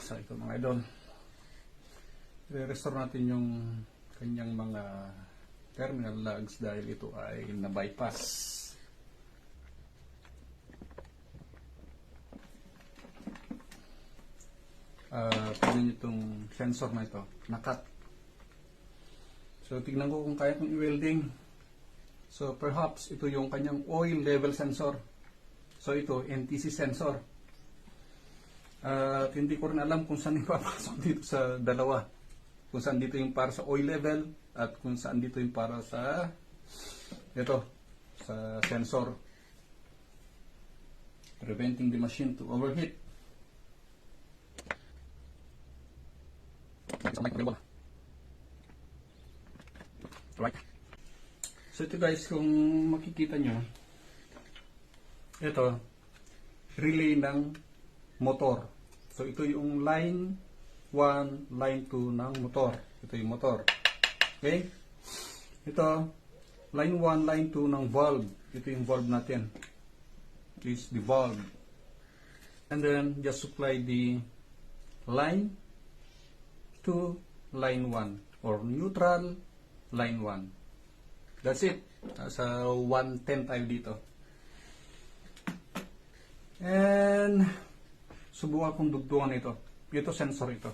So ito mga idol, i-restore natin yung kanyang mga terminal logs dahil ito ay na-bypass. Tignan nyo itong sensor na ito, nakat. So tignan ko kung kaya kong i-welding. So perhaps ito yung kanyang oil level sensor. So ito, NTC sensor. At hindi ko rin alam kung saan ipapasok dito sa dalawa. Kung saan dito yung para sa oil level at kung saan dito yung para sa ito, sa sensor. Preventing the machine to overheat. Right. So ito guys, kung makikita nyo, ito, relay ng motor. So ito yung line 1, line 2 ng motor. Ito yung motor. Okay? Ito, line 1, line 2 ng valve. Ito yung valve natin. This is the valve. And then, just supply the line to line 1 or neutral line 1. That's it. Sa 110 tayo dito. And subukan kong dugtungan ito. Ito sensor ito.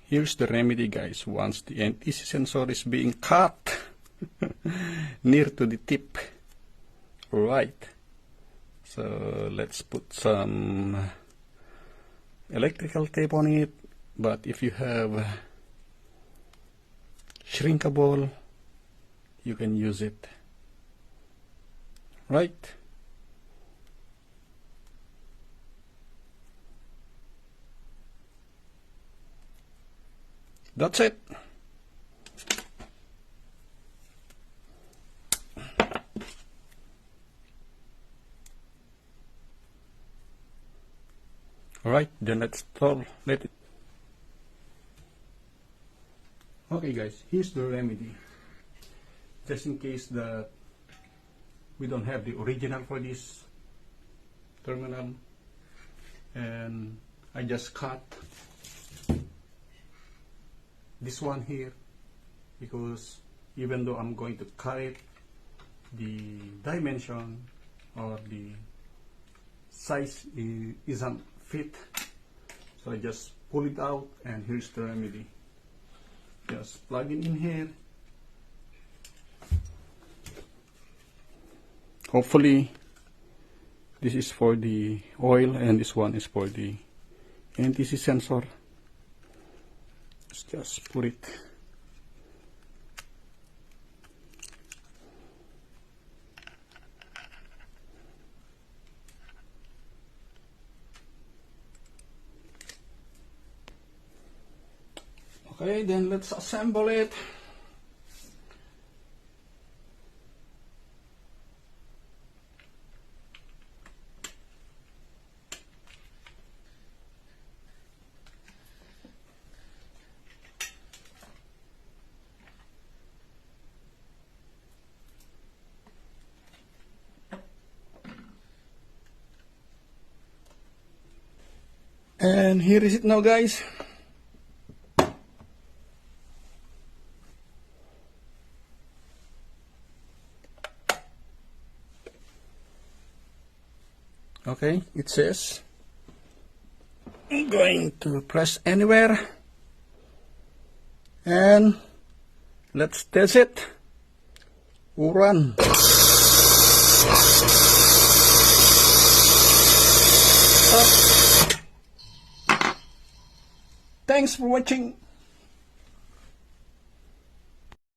Here's the remedy, guys. Once the NTC sensor is being cut near to the tip, right? So let's put some electrical tape on it. But if you have shrinkable, you can use it, right? That's it. Alright, then let it. Okay guys, here's the remedy. Just in case that we don't have the original for this terminal, and I just cut this one here, because even though I'm going to cut it, the dimension or the size isn't fit, so I just pull it out, and here's the remedy. Just plug it in here. Hopefully this is for the oil and this one is for the NTC sensor. Just put it. Okay, then let's assemble it. And here is it now, guys. Okay, it says I'm going to press anywhere, and let's test it. Run. Thanks for watching.